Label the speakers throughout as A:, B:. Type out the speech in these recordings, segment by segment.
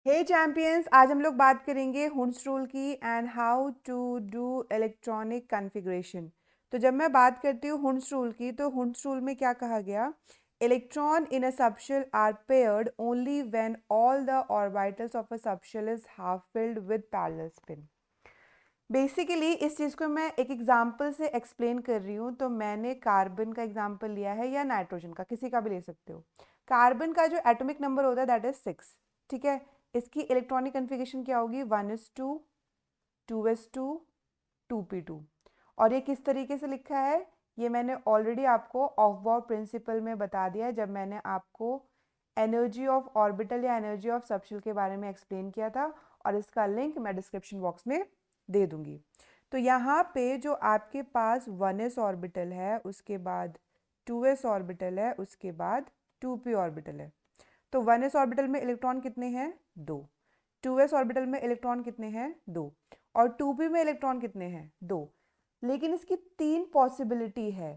A: हे champions, आज हम लोग बात करेंगे हुंस रूल की and how to do electronic configuration. तो जब मैं बात करती हूँ हुंस रूल की, तो हुंस रूल में क्या कहा गया? Electron in a subshell are paired only when all the orbitals of a subshell is half filled with parallel spin. Basically इस चीज़ को मैं एक एग्जांपल से एक्सप्लेन कर रही हूँ। तो मैंने कार्बन का एग्जांपल लिया है या नाइट्रोजन का, किसी का भी ले सकते हो। कार्बन का जो एटॉमिक नंबर होता है दैट इज 6। ठीक है, इसकी इलेक्ट्रॉनिक कन्फिगरेशन क्या होगी? 1s2, 2s2, 2p2। और ये किस तरीके से लिखा है ये मैंने ऑलरेडी आपको ऑफ बोर्ड प्रिंसिपल में बता दिया है, जब मैंने आपको एनर्जी ऑफ ऑर्बिटल या एनर्जी ऑफ सबशेल के बारे में एक्सप्लेन किया था, और इसका लिंक मैं डिस्क्रिप्शन बॉक्स में दे दूंगी। तो यहाँ पे जो आपके पास 1s ऑर्बिटल है, उसके बाद 2s ऑर्बिटल है, उसके बाद 2p ऑर्बिटल है। तो 1s ऑर्बिटल में इलेक्ट्रॉन कितने हैं? 2। 2s ऑर्बिटल में इलेक्ट्रॉन कितने हैं? 2। और 2p में इलेक्ट्रॉन कितने हैं? 2। लेकिन इसकी 3 पॉसिबिलिटी है।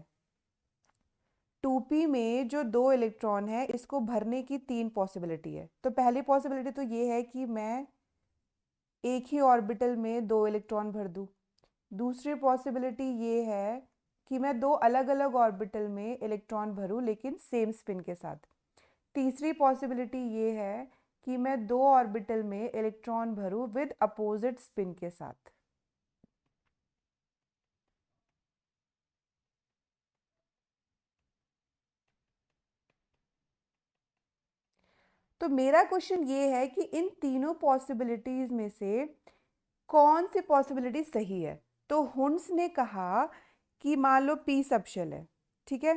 A: 2p में जो 2 इलेक्ट्रॉन है, इसको भरने की 3 पॉसिबिलिटी है। तो पहली पॉसिबिलिटी तो ये है कि मैं एक ही ऑर्बिटल में 2 इलेक्ट्रॉन भर दूँ। दूसरी पॉसिबिलिटी ये है कि मैं 2 अलग अलग ऑर्बिटल में इलेक्ट्रॉन भरूँ, लेकिन सेम स्पिन के साथ। तीसरी पॉसिबिलिटी ये है कि मैं 2 ऑर्बिटल में इलेक्ट्रॉन भरूँ विद अपोजिट स्पिन के साथ। तो मेरा क्वेश्चन ये है कि इन तीनों पॉसिबिलिटीज में से कौन सी पॉसिबिलिटी सही है? तो हुंस ने कहा कि मान लो पी सबशेल है। ठीक है,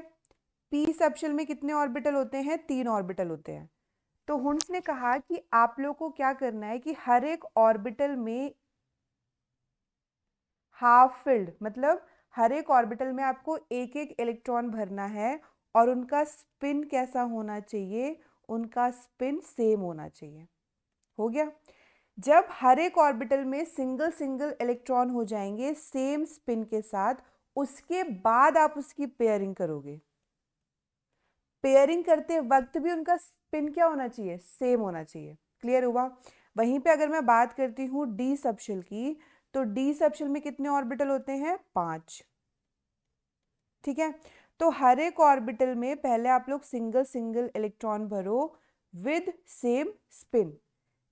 A: पी सबशेल में कितने ऑर्बिटल होते हैं? 3 ऑर्बिटल होते हैं। तो हुंस ने कहा कि आप लोग को क्या करना है कि हर एक ऑर्बिटल में हाफ फिल्ड, मतलब हर एक ऑर्बिटल में आपको एक एक इलेक्ट्रॉन भरना है, और उनका स्पिन कैसा होना चाहिए? उनका स्पिन सेम होना चाहिए। हो गया? जब हर एक ऑर्बिटल में सिंगल सिंगल इलेक्ट्रॉन हो जाएंगे सेम स्पिन के साथ, उसके बाद आप उसकी पेयरिंग करोगे। पेयरिंग करते वक्त भी उनका स्पिन क्या होना चाहिए? सेम होना चाहिए। क्लियर हुआ? वहीं पे अगर मैं बात करती हूँ डी सबशेल की, तो डी सबशेल में कितने ऑर्बिटल होते हैं? 5। ठीक है, तो हर एक ऑर्बिटल में पहले आप लोग सिंगल सिंगल इलेक्ट्रॉन भरो विद सेम स्पिन।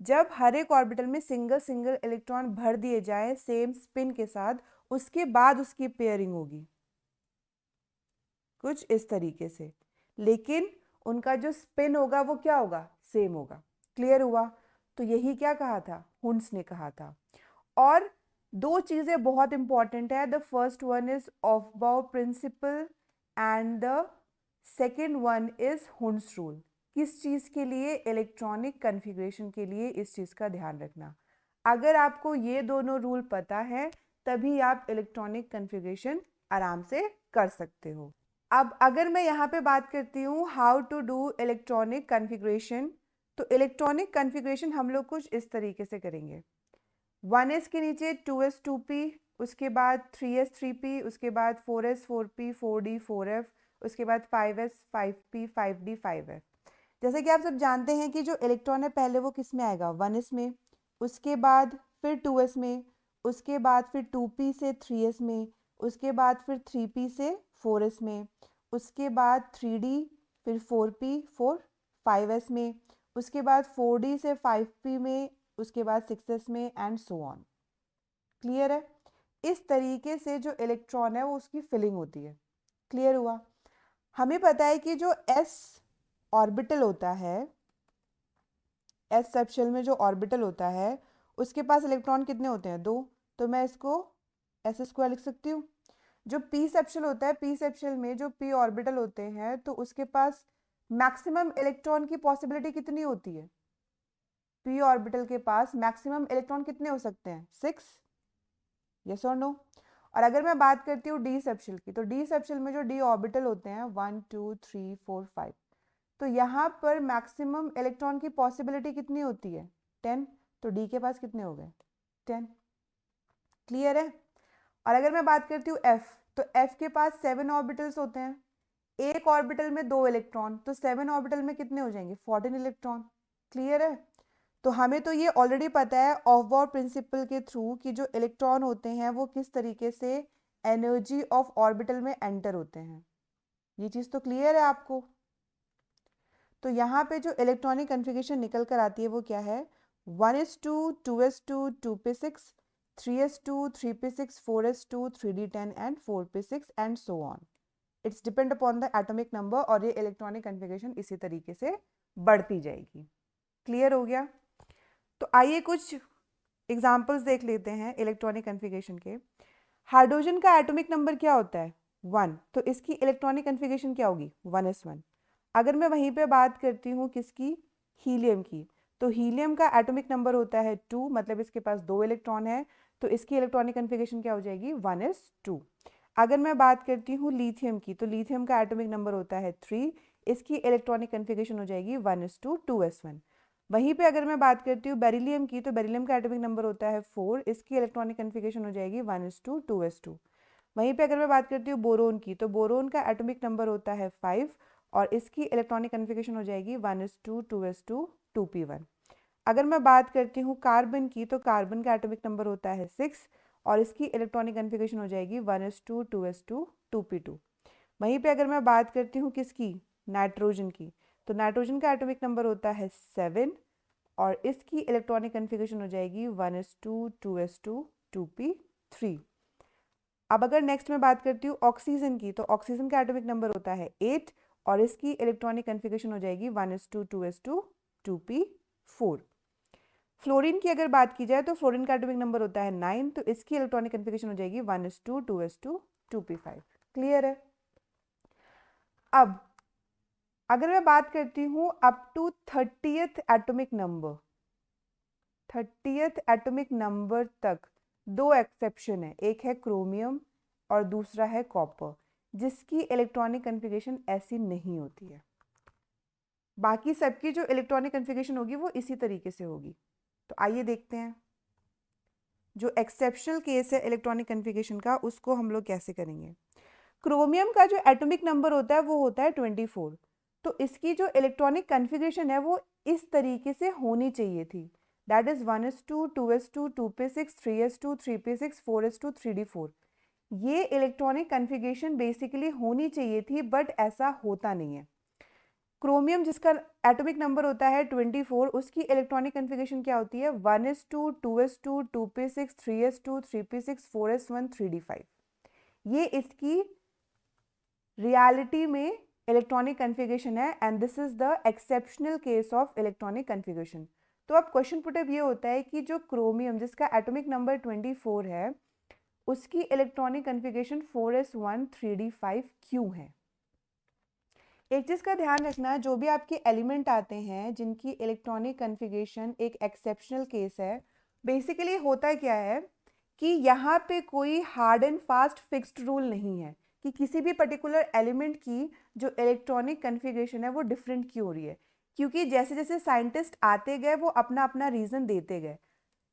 A: जब हर एक ऑर्बिटल में सिंगल सिंगल इलेक्ट्रॉन भर दिए जाए सेम स्पिन के साथ, उसके बाद उसकी पेयरिंग होगी कुछ इस तरीके से। लेकिन उनका जो स्पिन होगा वो क्या होगा? सेम होगा। क्लियर हुआ? तो यही क्या कहा था? हुंस ने कहा था। और दो चीजें बहुत इंपॉर्टेंट है। The first one is Aufbau principle and the second one is Hund's rule. किस चीज के लिए? इलेक्ट्रॉनिक कन्फिग्रेशन के लिए इस चीज का ध्यान रखना। अगर आपको ये दोनों रूल पता है, तभी आप इलेक्ट्रॉनिक कन्फिग्रेशन आराम से कर सकते हो। अब अगर मैं यहाँ पे बात करती हूँ how to do electronic configuration, तो इलेक्ट्रॉनिक कन्फिग्रेशन हम लोग कुछ इस तरीके से करेंगे। 1s के नीचे 2s 2p, उसके बाद 3s 3p, उसके बाद 4s 4p 4d 4f, उसके बाद 5s 5p 5d 5f। जैसे कि आप सब जानते हैं कि जो इलेक्ट्रॉन है पहले वो किस में आएगा? 1s में, उसके बाद फिर 2s में, उसके बाद फिर 2p से 3s में, उसके बाद फिर 3p से 4s में, उसके बाद 3d, फिर 4p 4 5s में, उसके बाद 4d से 5p में, उसके बाद 6s में, एंड सो ऑन। क्लियर है? इस तरीके से जो इलेक्ट्रॉन है वो उसकी फिलिंग होती है। क्लियर हुआ? हमें पता है कि जो s ऑर्बिटल होता है, एस सबशेल में जो ऑर्बिटल होता है, उसके पास इलेक्ट्रॉन कितने होते हैं? 2। तो मैं इसको एस स्क्वायर लिख सकती हूँ। जो पी सबशेल होता है, पी सबशेल में जो पी ऑर्बिटल होते हैं, तो उसके पास मैक्सिमम इलेक्ट्रॉन की पॉसिबिलिटी कितनी होती है? पी ऑर्बिटल के पास मैक्सिमम इलेक्ट्रॉन कितने हो सकते हैं? 6। यस और नो? और अगर मैं बात करती हूँ डी सबशेल की, तो डी सबशेल में जो डी ऑर्बिटल होते हैं 1 2 3 4 5, तो यहाँ पर मैक्सिमम इलेक्ट्रॉन की पॉसिबिलिटी कितनी होती है? 10। तो डी के पास कितने हो गए? 10। क्लियर है? और अगर मैं बात करती हूँ एफ, तो एफ के पास 7 ऑर्बिटल्स होते हैं। एक ऑर्बिटल में 2 इलेक्ट्रॉन, तो 7 ऑर्बिटल में कितने हो जाएंगे? 14 इलेक्ट्रॉन। क्लियर है? तो हमें तो ये ऑलरेडी पता है ऑफ बोर प्रिंसिपल के थ्रू कि जो इलेक्ट्रॉन होते हैं वो किस तरीके से एनर्जी ऑफ ऑर्बिटल में एंटर होते हैं। ये चीज़ तो क्लियर है आपको। तो यहाँ पे जो इलेक्ट्रॉनिक कन्फिगरेशन निकल कर आती है वो क्या है, 1s2 2s2 2p6 3s2 3p6 4s2 3d10 and 4p6 and so on. It's depend upon the atomic number और ये इलेक्ट्रॉनिक कन्फिगरेशन इसी तरीके से बढ़ती जाएगी। क्लियर हो गया। तो आइए कुछ एग्जाम्पल्स देख लेते हैं इलेक्ट्रॉनिक कन्फिगरेशन के। हाइड्रोजन का एटॉमिक नंबर क्या होता है 1, तो इसकी इलेक्ट्रॉनिक कन्फिगरेशन क्या होगी 1s1। अगर मैं वहीं पे बात करती हूँ किसकी, हीलियम की, तो हीलियम का एटॉमिक नंबर होता है 2, मतलब इसके पास 2 इलेक्ट्रॉन है, तो इसकी इलेक्ट्रॉनिक कन्फिगरेशन क्या हो जाएगी 1s2। अगर मैं बात करती हूँ लिथियम की, तो लिथियम का एटॉमिक नंबर होता है 3, इसकी इलेक्ट्रॉनिक कन्फिगरेशन हो जाएगी 1s2 2s1। वहीं पे अगर मैं बात करती हूँ बेरिलियम की, तो बेरिलियम का एटॉमिक नंबर होता है 4, इसकी इलेक्ट्रॉनिक कन्फिगरेशन हो जाएगी 1s2 2s2। वहीं पे अगर मैं बात करती हूँ बोरोन की, तो बोरोन का एटॉमिक नंबर होता है 5 और इसकी इलेक्ट्रॉनिक कन्फिगरेशन हो जाएगी 1s2 2s2 2p1। अगर मैं बात करती हूँ कार्बन की, तो कार्बन का एटॉमिक नंबर होता है 6 और इसकी इलेक्ट्रॉनिक कन्फिगरेशन हो जाएगी 1s2 2s2 2p2। वहीं पे अगर मैं बात करती हूँ किसकी, नाइट्रोजन की, तो नाइट्रोजन का एटॉमिक नंबर होता है 7 और इसकी इलेक्ट्रॉनिक कन्फिगरेशन हो जाएगी 1s2 2s2 2p3। अब अगर नेक्स्ट में बात करती हूँ ऑक्सीजन की, तो ऑक्सीजन का एटॉमिक नंबर होता है 8 और इसकी इलेक्ट्रॉनिक कन्फिगरेशन हो जाएगी 1s2 2s2 2p4। फ्लोरीन की अगर बात की जाए, तो फ्लोरीन का एटॉमिक नंबर होता है 9, तो इसकी इलेक्ट्रॉनिक कन्फिगरेशन हो जाएगी 1s2 2s2 2p5। क्लियर है। अब अगर मैं बात करती हूँ up to 30th atomic number, 30th atomic number तक 2 एक्सेप्शन है, एक है क्रोमियम और दूसरा है कॉपर, जिसकी इलेक्ट्रॉनिक कन्फिगरेशन ऐसी नहीं होती है। बाकी सबकी जो इलेक्ट्रॉनिक कन्फिगरेशन होगी वो इसी तरीके से होगी। तो आइए देखते हैं जो एक्सेप्शनल केस है इलेक्ट्रॉनिक कन्फिगरेशन का, उसको हम लोग कैसे करेंगे। क्रोमियम का जो एटॉमिक नंबर होता है वो होता है 24, तो इसकी जो इलेक्ट्रॉनिक कन्फिगरेशन है वो इस तरीके से होनी चाहिए थी, that is 1s2 2s2 2p6 3s2 3p6 4s2 3d4। ये इलेक्ट्रॉनिक कन्फिगरेशन बेसिकली होनी चाहिए थी, बट ऐसा होता नहीं है। क्रोमियम जिसका एटॉमिक नंबर होता है 24, उसकी इलेक्ट्रॉनिक कन्फिगरेशन क्या होती है 1s2 2s2 2p6 3s2 3p6 4s1 3d5। ये इसकी रियलिटी में इलेक्ट्रॉनिक कन्फिगरेशन है and this is the exceptional case of electronic configuration. तो अब क्वेश्चन पुटअप ये होता है कि जो क्रोमियम जिसका एटॉमिक नंबर 24 है, उसकी इलेक्ट्रॉनिक कन्फिगरेशन 4s1 3d5 क्यों है। एक चीज़ का ध्यान रखना, जो भी आपके एलिमेंट आते हैं जिनकी इलेक्ट्रॉनिक कन्फिगरेशन एक एक्सेप्शनल केस है, बेसिकली होता क्या है कि यहाँ पे कोई hard and fast fixed rule नहीं है कि किसी भी पर्टिकुलर एलिमेंट की जो इलेक्ट्रॉनिक कन्फिगरेशन है वो डिफरेंट क्यों हो रही है, क्योंकि जैसे जैसे साइंटिस्ट आते गए वो अपना अपना रीज़न देते गए।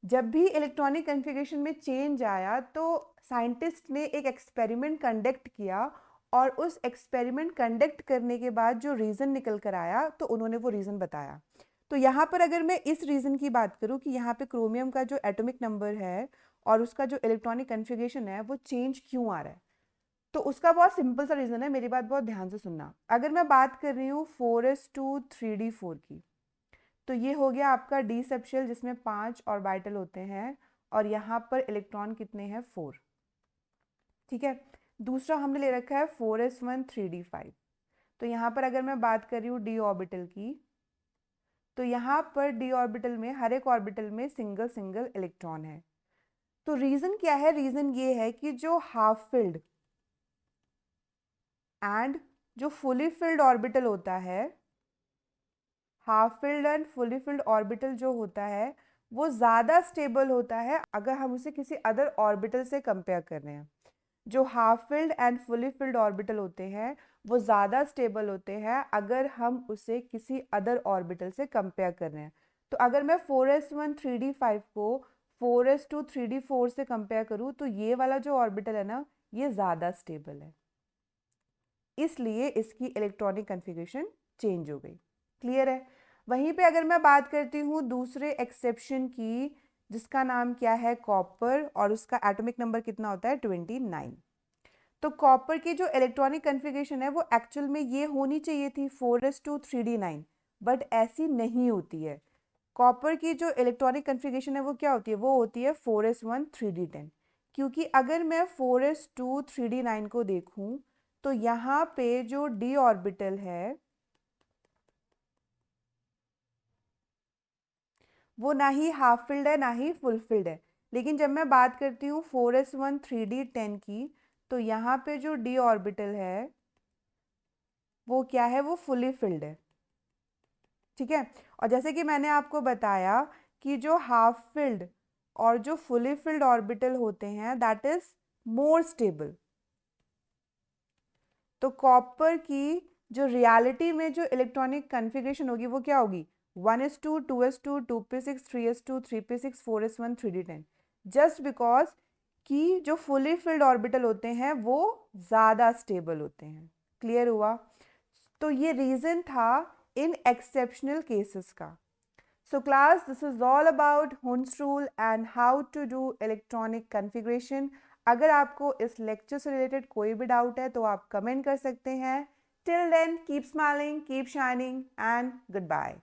A: जब भी इलेक्ट्रॉनिक कन्फिगरेशन में चेंज आया तो साइंटिस्ट ने एक एक्सपेरिमेंट कंडक्ट किया और उस एक्सपेरिमेंट कंडक्ट करने के बाद जो रीज़न निकल कर आया तो उन्होंने वो रीज़न बताया। तो यहाँ पर अगर मैं इस रीज़न की बात करूँ कि यहाँ पे क्रोमियम का जो एटॉमिक नंबर है और उसका जो इलेक्ट्रॉनिक कन्फिगरेशन है वो चेंज क्यों आ रहा है, तो उसका बहुत सिंपल सा रीज़न है, मेरी बात बहुत ध्यान से सुनना। अगर मैं बात कर रही हूँ 4s2 3d4 की, तो ये हो गया आपका डी सबशेल जिसमें 5 ऑर्बिटल होते हैं और यहाँ पर इलेक्ट्रॉन कितने हैं 4। ठीक है। दूसरा हमने ले रखा है 4s1 3d5। तो यहाँ पर अगर मैं बात कर रही हूँ डी ऑर्बिटल की, तो यहाँ पर डी ऑर्बिटल में हर एक ऑर्बिटल में सिंगल सिंगल इलेक्ट्रॉन है। तो रीज़न क्या है, रीज़न ये है कि जो हाफ फिल्ड एंड जो फुली फिल्ड ऑर्बिटल होता है, half filled and fully filled orbital जो होता है वो ज़्यादा स्टेबल होता है अगर हम उसे किसी अदर ऑर्बिटल से कंपेयर कर रहे हैं। जो half filled and fully filled orbital होते हैं वो ज़्यादा स्टेबल होते हैं अगर हम उसे किसी अदर ऑर्बिटल से कंपेयर कर रहे हैं। तो अगर मैं 4s1 3d5 को 4s2 3d4 से कंपेयर करूँ तो ये वाला जो ऑर्बिटल है ना, ये ज़्यादा स्टेबल है, इसलिए इसकी इलेक्ट्रॉनिक कन्फिगरेशन चेंज हो गई। क्लियर है। वहीं पे अगर मैं बात करती हूँ दूसरे एक्सेप्शन की, जिसका नाम क्या है कॉपर, और उसका एटॉमिक नंबर कितना होता है 29। तो कॉपर की जो इलेक्ट्रॉनिक कन्फिग्रेशन है वो एक्चुअल में ये होनी चाहिए थी 4s2 3d9, बट ऐसी नहीं होती है। कॉपर की जो इलेक्ट्रॉनिक कन्फिग्रेशन है वो क्या होती है, वो होती है 4s1 3d10। क्योंकि अगर मैं 4s2 3d9 को देखूं तो यहाँ पे जो d ऑर्बिटल है वो ना ही हाफ फिल्ड है ना ही फुल फिल्ड है। लेकिन जब मैं बात करती हूँ 4s1 3d10 की, तो यहाँ पे जो d ऑर्बिटल है वो क्या है, वो फुली फिल्ड है। ठीक है। और जैसे कि मैंने आपको बताया कि जो हाफ फिल्ड और जो फुली फिल्ड ऑर्बिटल होते हैं दैट इज मोर स्टेबल। तो कॉपर की जो रियलिटी में जो इलेक्ट्रॉनिक कन्फिग्रेशन होगी वो क्या होगी, 1s2 2s2 2p6 3s2 3p6 4s1 3d10, just because कि जो फुली फिल्ड ऑर्बिटल होते हैं वो ज़्यादा स्टेबल होते हैं। क्लियर हुआ? तो ये रीज़न था इन एक्सेप्शनल केसेस का। So class, this is all about Hund's rule and how to do electronic configuration. अगर आपको इस लेक्चर से रिलेटेड कोई भी डाउट है तो आप कमेंट कर सकते हैं। Till then, keep smiling, keep shining and goodbye.